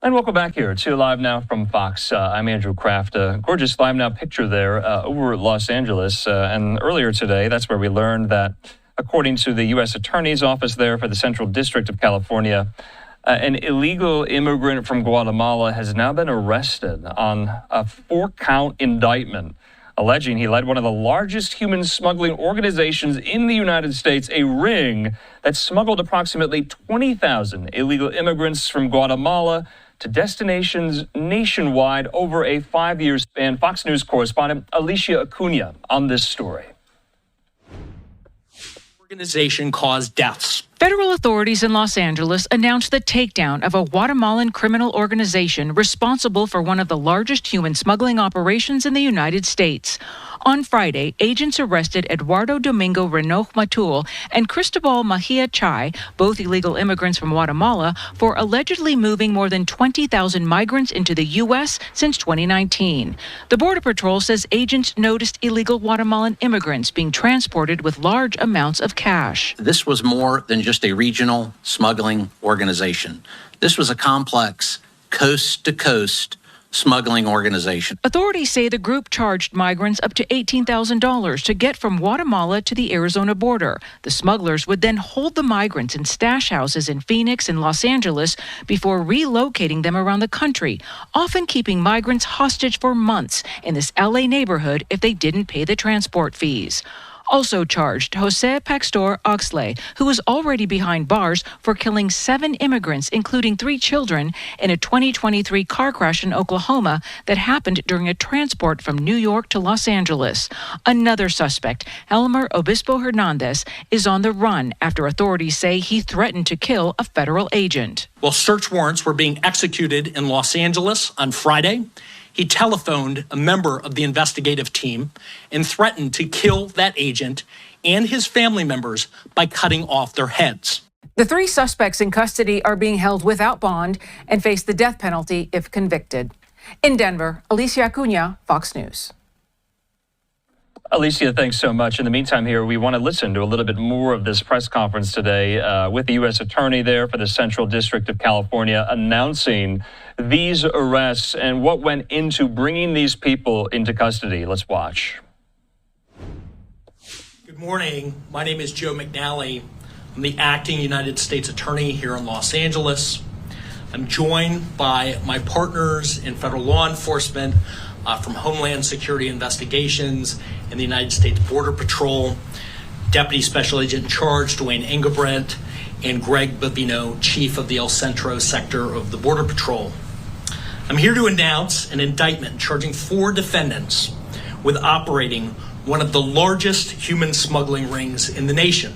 And welcome back here to Live Now from Fox. I'm Andrew Kraft. A gorgeous Live Now picture there over Los Angeles. And earlier today, that's where we learned that, according to the U.S. Attorney's Office there for the Central District of California, an illegal immigrant from Guatemala has now been arrested on a 4-count indictment, alleging he led one of the largest human smuggling organizations in the United States, a ring that smuggled approximately 20,000 illegal immigrants from Guatemala to destinations nationwide over a 5-year span. Fox News correspondent Alicia Acuna on this story. Organization caused deaths. Federal authorities in Los Angeles announced the takedown of a Guatemalan criminal organization responsible for one of the largest human smuggling operations in the United States. On Friday, agents arrested Eduardo Domingo Renoj-Matul and Cristobal Marsha Char, both illegal immigrants from Guatemala, for allegedly moving more than 20,000 migrants into the U.S. since 2019. The Border Patrol says agents noticed illegal Guatemalan immigrants being transported with large amounts of cash. This was more than just a regional smuggling organization. This was a complex, coast-to-coast smuggling organization. Authorities say the group charged migrants up to $18,000 to get from Guatemala to the Arizona border. The smugglers would then hold the migrants in stash houses in Phoenix and Los Angeles before relocating them around the country, often keeping migrants hostage for months in this LA neighborhood if they didn't pay the transport fees. Also charged, Jose Pastor Oxley, who was already behind bars for killing 7 immigrants, including 3 children, in a 2023 car crash in Oklahoma that happened during a transport from New York to Los Angeles. Another suspect, Helmer Obispo-Hernandez, is on the run after authorities say he threatened to kill a federal agent. While search warrants were being executed in Los Angeles on Friday, he telephoned a member of the investigative team and threatened to kill that agent and his family members by cutting off their heads. The 3 suspects in custody are being held without bond and face the death penalty if convicted. In Denver, Alicia Acuna, Fox News. Alicia, thanks so much. In the meantime here, we want to listen to a little bit more of this press conference today with the U.S. Attorney there for the Central District of California announcing these arrests and what went into bringing these people into custody. Let's watch. Good morning. My name is Joe McNally. I'm the acting United States Attorney here in Los Angeles. I'm joined by my partners in federal law enforcement from Homeland Security Investigations and the United States Border Patrol, Deputy Special Agent in Charge Dwayne Engelbrecht, and Greg Bovino, Chief of the El Centro sector of the Border Patrol. I'm here to announce an indictment charging 4 defendants with operating one of the largest human smuggling rings in the nation.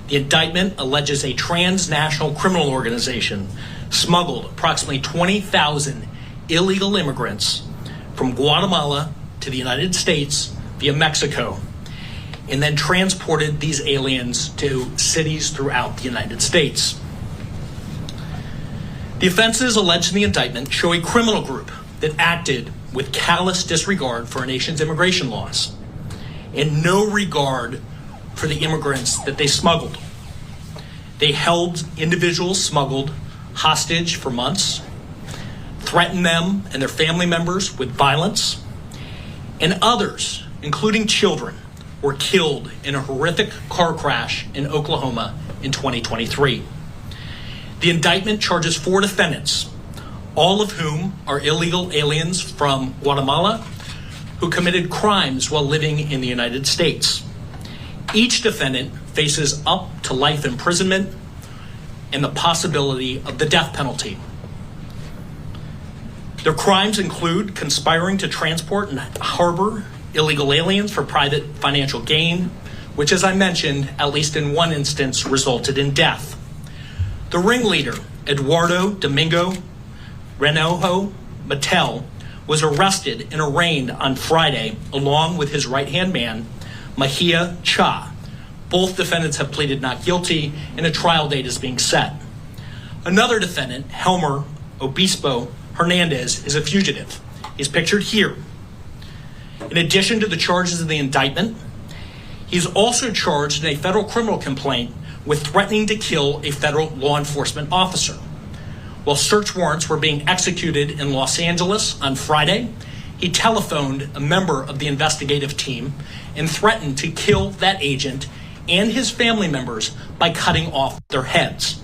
The indictment alleges a transnational criminal organization smuggled approximately 20,000 illegal immigrants from Guatemala to the United States via Mexico, and then transported these aliens to cities throughout the United States. The offenses alleged in the indictment show a criminal group that acted with callous disregard for our nation's immigration laws and no regard for the immigrants that they smuggled. They held individuals smuggled hostage for months, threatened them and their family members with violence, and others, including children, were killed in a horrific car crash in Oklahoma in 2023. The indictment charges 4 defendants, all of whom are illegal aliens from Guatemala who committed crimes while living in the United States. Each defendant faces up to life imprisonment and the possibility of the death penalty. Their crimes include conspiring to transport and harbor illegal aliens for private financial gain, which, as I mentioned, at least in one instance, resulted in death. The ringleader, Eduardo Domingo Renoj-Matul, was arrested and arraigned on Friday, along with his right-hand man, Marsha Char. Both defendants have pleaded not guilty, and a trial date is being set. Another defendant, Helmer Obispo-Hernandez, is a fugitive. He's pictured here. In addition to the charges in the indictment, he's also charged in a federal criminal complaint with threatening to kill a federal law enforcement officer. While search warrants were being executed in Los Angeles on Friday, he telephoned a member of the investigative team and threatened to kill that agent and his family members by cutting off their heads.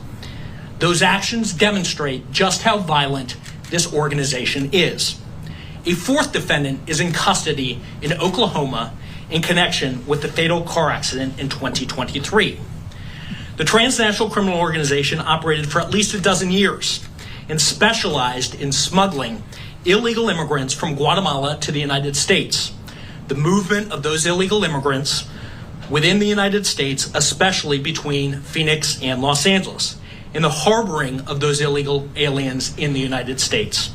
Those actions demonstrate just how violent this organization is. A fourth defendant is in custody in Oklahoma in connection with the fatal car accident in 2023. The transnational criminal organization operated for at least a dozen years and specialized in smuggling illegal immigrants from Guatemala to the United States. The movement of those illegal immigrants within the United States, especially between Phoenix and Los Angeles, and the harboring of those illegal aliens in the United States.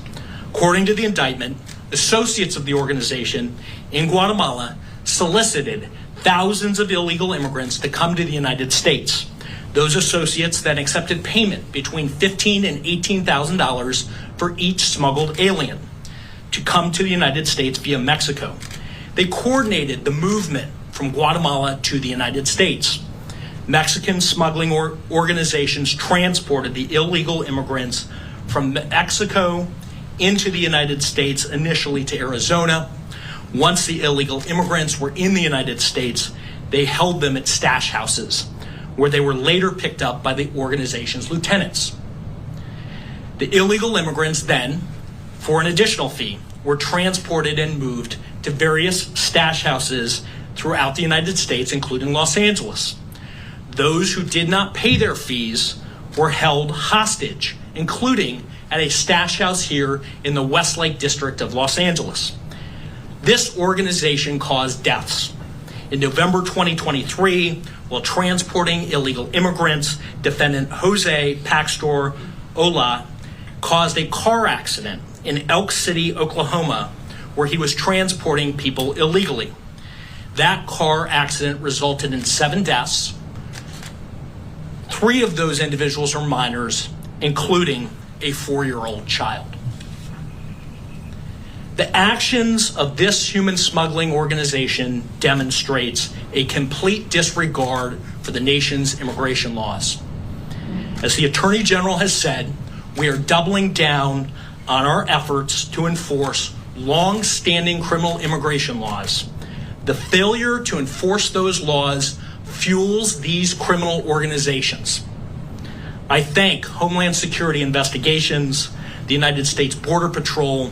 According to the indictment, associates of the organization in Guatemala solicited thousands of illegal immigrants to come to the United States. Those associates then accepted payment between $15,000 and $18,000 for each smuggled alien to come to the United States via Mexico. They coordinated the movement from Guatemala to the United States. Mexican smuggling organizations transported the illegal immigrants from Mexico into the United States, initially to Arizona. Once the illegal immigrants were in the United States, they held them at stash houses, where they were later picked up by the organization's lieutenants. The illegal immigrants then, for an additional fee, were transported and moved to various stash houses throughout the United States, including Los Angeles. Those who did not pay their fees were held hostage, including at a stash house here in the Westlake district of Los Angeles. This organization caused deaths. In November 2023, while transporting illegal immigrants, defendant Jose Paxtor Ola caused a car accident in Elk City, Oklahoma, where he was transporting people illegally. That car accident resulted in 7 deaths. 3 of those individuals are minors, including a 4-year-old child. The actions of this human smuggling organization demonstrates a complete disregard for the nation's immigration laws. As the Attorney General has said, we are doubling down on our efforts to enforce long-standing criminal immigration laws. The failure to enforce those laws fuels these criminal organizations. I thank Homeland Security Investigations, the United States Border Patrol,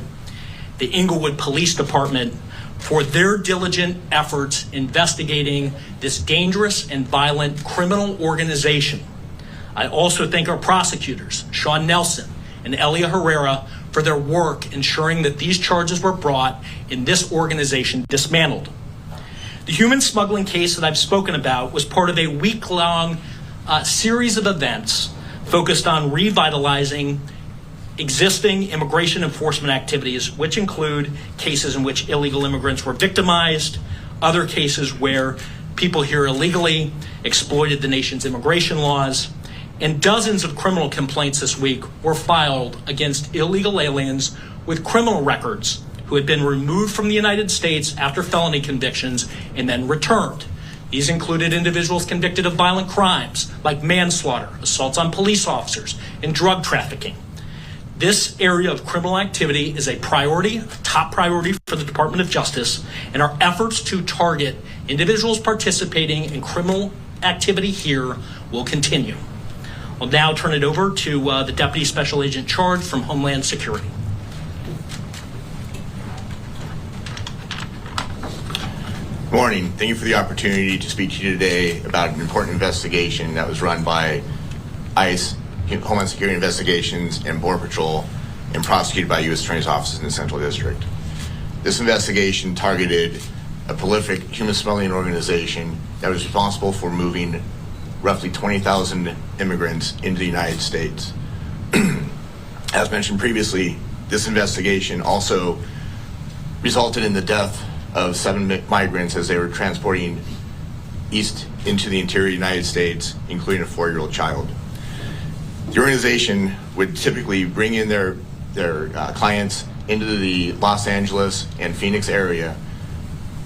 the Inglewood Police Department for their diligent efforts investigating this dangerous and violent criminal organization. I also thank our prosecutors, Sean Nelson and Elia Herrera, for their work ensuring that these charges were brought and this organization dismantled. The human smuggling case that I've spoken about was part of a week-long series of events focused on revitalizing existing immigration enforcement activities, which include cases in which illegal immigrants were victimized, other cases where people here illegally exploited the nation's immigration laws, and dozens of criminal complaints this week were filed against illegal aliens with criminal records who had been removed from the United States after felony convictions and then returned. These included individuals convicted of violent crimes like manslaughter, assaults on police officers, and drug trafficking. This area of criminal activity is a priority, a top priority for the Department of Justice, and our efforts to target individuals participating in criminal activity here will continue. I'll now turn it over to the Deputy Special Agent Charged from Homeland Security. Good morning. Thank you for the opportunity to speak to you today about an important investigation that was run by ICE, Homeland Security Investigations, and Border Patrol, and prosecuted by U.S. Attorney's offices in the Central District. This investigation targeted a prolific human smuggling organization that was responsible for moving roughly 20,000 immigrants into the United States. As mentioned previously, this investigation also resulted in the death of 7 migrants as they were transporting east into the interior United States, including a 4-year-old child. The organization would typically bring in their clients into the Los Angeles and Phoenix area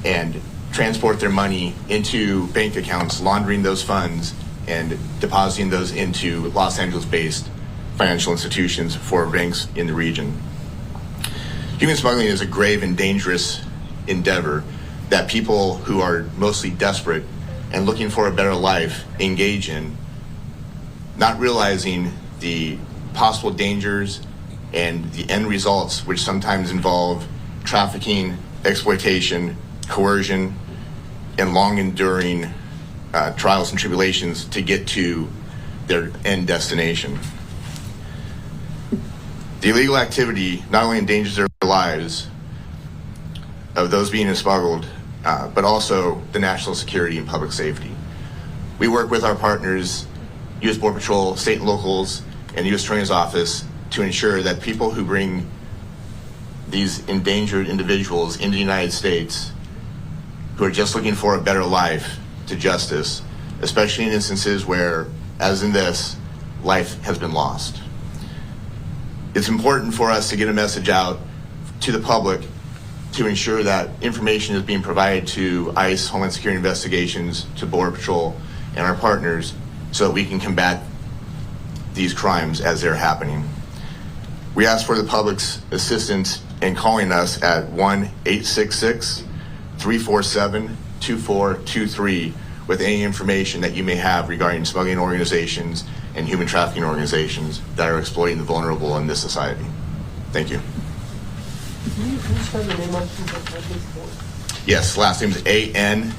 and transport their money into bank accounts, laundering those funds and depositing those into Los Angeles-based financial institutions for banks in the region. Human smuggling is a grave and dangerous endeavor that people who are mostly desperate and looking for a better life engage in, not realizing the possible dangers and the end results, which sometimes involve trafficking, exploitation, coercion, and long-enduring trials and tribulations to get to their end destination. The illegal activity not only endangers their lives of those being smuggled, but also the national security and public safety. We work with our partners, U.S. Border Patrol, state and locals, and the U.S. Attorney's Office to ensure that people who bring these endangered individuals into the United States who are just looking for a better life to justice, especially in instances where, as in this, life has been lost. It's important for us to get a message out to the public to ensure that information is being provided to ICE, Homeland Security Investigations, to Border Patrol, and our partners so that we can combat these crimes as they're happening. We ask for the public's assistance in calling us at 1-866-347-2423 with any information that you may have regarding smuggling organizations and human trafficking organizations that are exploiting the vulnerable in this society. Thank you. Can you spell the name of Yes, last name is Angebranddt.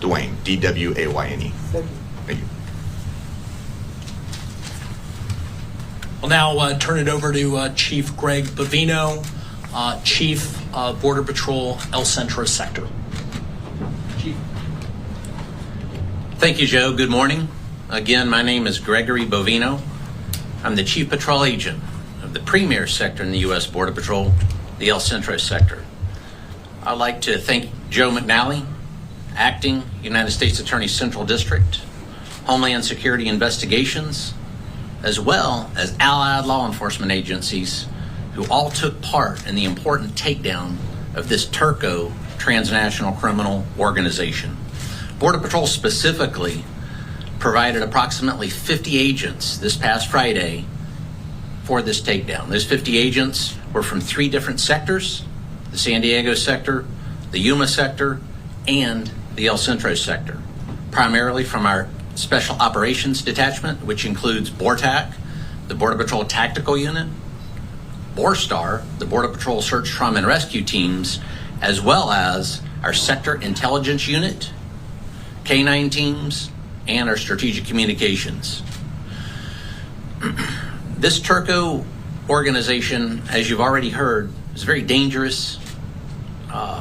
Dwayne, D-W-A-Y-N-E. Thank you. Thank you. I'll now turn it over to Chief Greg Bovino, Chief Border Patrol El Centro Sector. Chief. Thank you, Joe. Good morning. Again, my name is Gregory Bovino. I'm the Chief Patrol Agent of the premier sector in the U.S. Border Patrol, the El Centro Sector. I'd like to thank Joe McNally, Acting United States Attorney Central District, Homeland Security Investigations, as well as allied law enforcement agencies who all took part in the important takedown of this Turco transnational criminal organization. Border Patrol specifically provided approximately 50 agents this past Friday for this takedown. Those 50 agents were from 3 different sectors: the San Diego sector, the Yuma sector, and the El Centro sector, primarily from our Special Operations Detachment, which includes BORTAC, the Border Patrol Tactical Unit, BORSTAR, the Border Patrol Search, Trauma, and Rescue Teams, as well as our Sector Intelligence Unit, K-9 teams, and our Strategic Communications. This Turco organization, as you've already heard, is a very dangerous,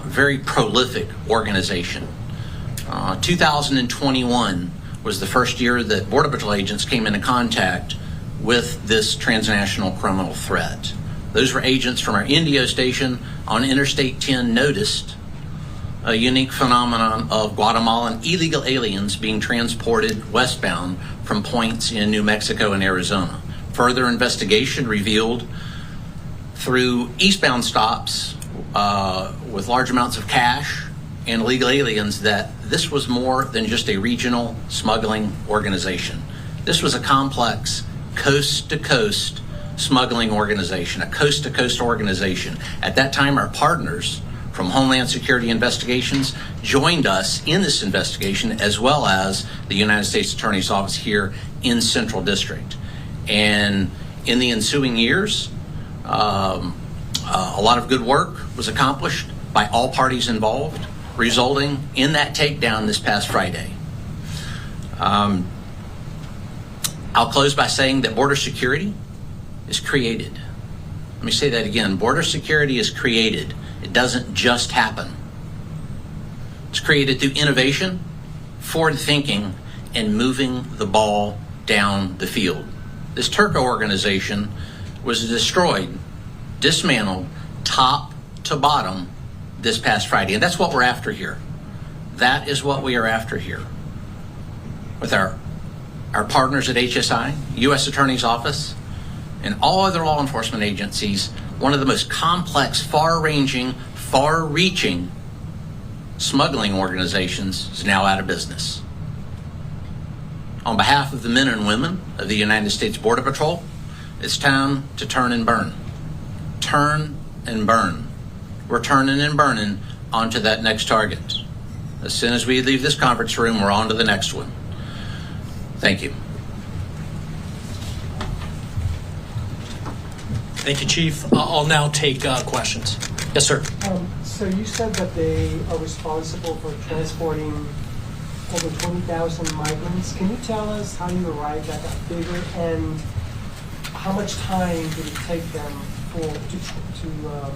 very prolific organization. 2021 was the first year that Border Patrol agents came into contact with this transnational criminal threat. Those were agents from our Indio station on Interstate 10 noticed a unique phenomenon of Guatemalan illegal aliens being transported westbound from points in New Mexico and Arizona. Further investigation revealed through eastbound stops with large amounts of cash and illegal aliens that this was more than just a regional smuggling organization. This was a complex coast-to-coast smuggling organization, a coast-to-coast organization. At that time, our partners from Homeland Security Investigations joined us in this investigation, as well as the United States Attorney's Office here in Central District. And in the ensuing years, a lot of good work was accomplished by all parties involved, resulting in that takedown this past Friday. I'll close by saying that border security is created. Let me say that again. Border security is created. It doesn't just happen. It's created through innovation, forward thinking, and moving the ball down the field. This Turco organization was destroyed, dismantled, top to bottom this past Friday. And that's what we're after here. That is what we are after here. With our partners at HSI, U.S. Attorney's Office, and all other law enforcement agencies, one of the most complex, far-ranging, far-reaching smuggling organizations is now out of business. On behalf of the men and women of the United States Border Patrol, it's time to turn and burn. Turn and burn. We're turning and burning onto that next target. As soon as we leave this conference room, we're on to the next one. Thank you. Thank you, Chief. I'll now take questions. Yes, sir. So you said that they are responsible for transporting over 20,000 migrants. Can you tell us how you arrived at that figure and how much time did it take them to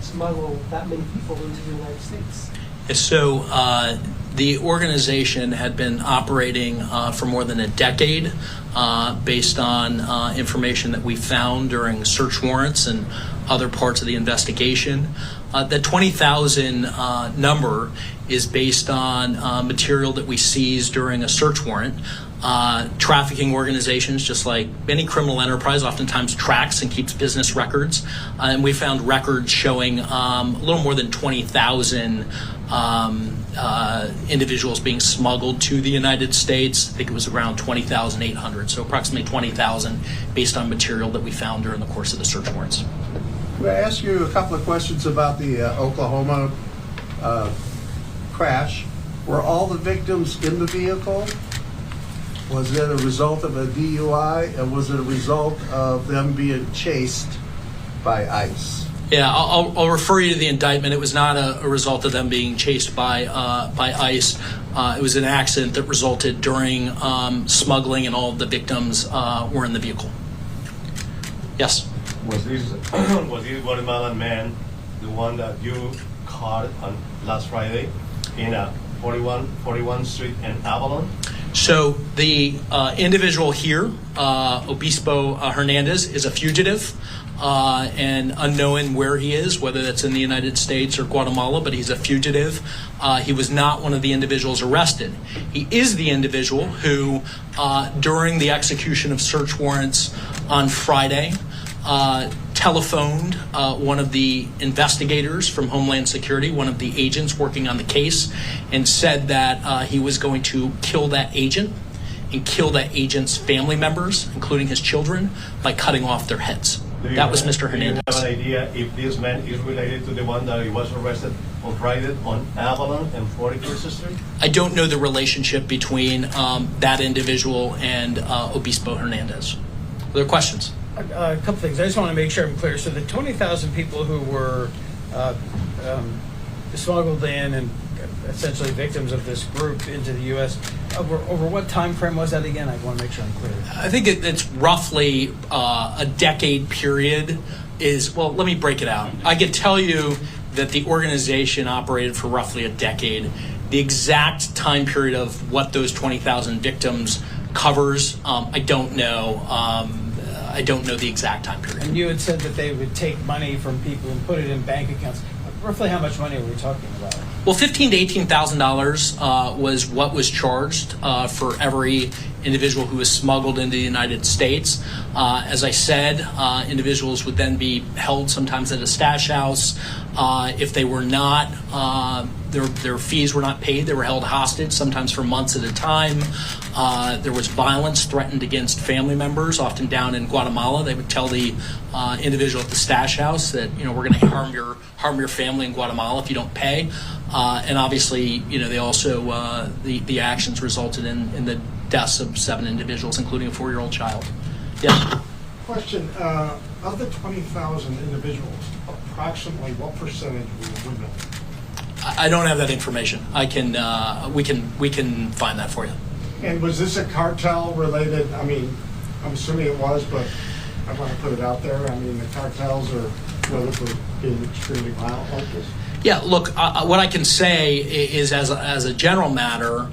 smuggle that many people into the United States? So the organization had been operating for more than a decade based on information that we found during search warrants and other parts of the investigation. The 20,000 number is based on material that we seized during a search warrant. Trafficking organizations, just like any criminal enterprise, oftentimes tracks and keeps business records. And we found records showing a little more than 20,000 individuals being smuggled to the United States. I think it was around 20,800, so approximately 20,000 based on material that we found during the course of the search warrants. May I ask you a couple of questions about the Oklahoma crash? Were all the victims in the vehicle? Was it a result of a DUI, and was it a result of them being chased by ICE? Yeah, I'll refer you to the indictment. It was not a result of them being chased by ICE. It was an accident that resulted during smuggling, and all of the victims were in the vehicle. Yes? Was this Guatemalan man the one that you caught on last Friday in 41 Street in Avalon? So the individual here, Obispo-Hernandez, is a fugitive and unknown where he is, whether that's in the United States or Guatemala, but he's a fugitive. He was not one of the individuals arrested. He is the individual who, during the execution of search warrants on Friday, telephoned one of the investigators from Homeland Security, one of the agents working on the case, and said that he was going to kill that agent and kill that agent's family members, including his children, by cutting off their heads. That was Mr. Hernandez. Do you have an idea if this man is related to the one that he was arrested on Friday on Avalon and 41st Street? I don't know the relationship between that individual and Obispo-Hernandez. Other questions? A couple things. I just want to make sure I'm clear. So the 20,000 people who were smuggled in and essentially victims of this group into the U.S., over what time frame was that again? I want to make sure I'm clear. I think it's roughly a decade period. Well, let me break it out. I can tell you that the organization operated for roughly a decade. The exact time period of what those 20,000 victims covers, I don't know. I don't know the exact time period. And you had said that they would take money from people and put it in bank accounts. Roughly how much money are we talking about? Well, $15,000 to $18,000 was what was charged for every individual who was smuggled into the United States. As I said, individuals would then be held sometimes at a stash house. If they were not, their fees were not paid, they were held hostage, sometimes for months at a time. There was violence threatened against family members, often down in Guatemala. They would tell the individual at the stash house that, we're going to harm your family in Guatemala if you don't pay. And obviously, they also, the actions resulted in the deaths of 7 individuals, including a 4-year-old child. Yeah. Question, of the 20,000 individuals, approximately what percentage were women? I don't have that information. We can find that for you. And was this a cartel related? I mean, I'm assuming it was, but I want to put it out there. I mean, the cartels are known for being extremely violent like this. Yeah, look, what I can say is as a general matter,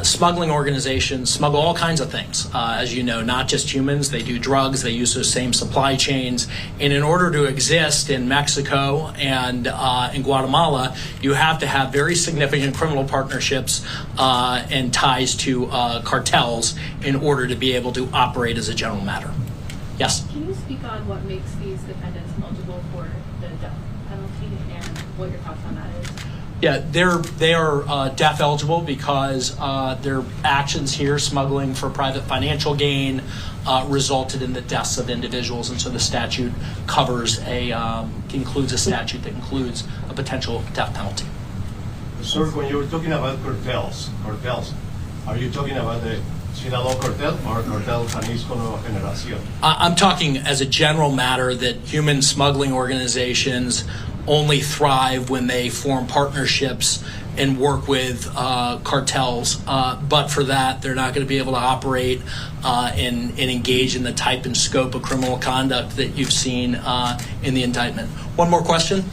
smuggling organizations smuggle all kinds of things, as you know, not just humans. They do drugs, they use those same supply chains. And in order to exist in Mexico and in Guatemala, you have to have very significant criminal partnerships and ties to cartels in order to be able to operate as a general matter. Yes? Can you speak on what makes these defendants eligible for the death penalty and what your thoughts on that is? Yeah, they are death eligible because their actions here, smuggling for private financial gain, resulted in the deaths of individuals, and so the statute includes a statute that includes a potential death penalty. Sir, when you're talking about cartels, are you talking about the Sinaloa cartel or cartel Jalisco Nueva Generación? I'm talking as a general matter that human smuggling organizations only thrive when they form partnerships and work with cartels. But for that, they're not going to be able to operate and engage in the type and scope of criminal conduct that you've seen in the indictment. One more question?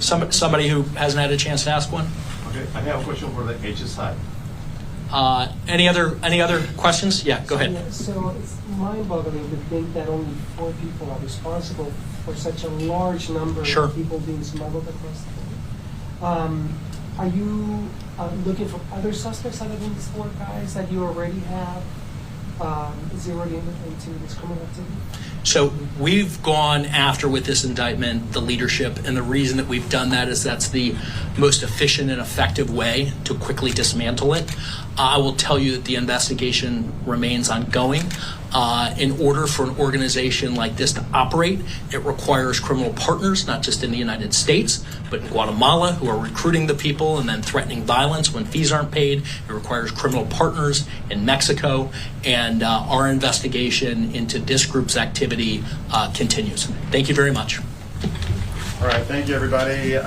Somebody who hasn't had a chance to ask one? Okay, I have a question for the HSI. Any other questions? Yeah, go ahead. Yeah, so it's mind-boggling to think that only 4 people are responsible for such a large number Sure. of people being smuggled across the border. Are you looking for other suspects other than these 4 guys that you already have? Is there already into this criminal activity? So we've gone after, with this indictment, the leadership, and the reason that we've done that is that's the most efficient and effective way to quickly dismantle it. I will tell you that the investigation remains ongoing. In order for an organization like this to operate, it requires criminal partners, not just in the United States, but in Guatemala, who are recruiting the people and then threatening violence when fees aren't paid. It requires criminal partners in Mexico, and our investigation into this group's activity continues. Thank you very much. All right, thank you, everybody.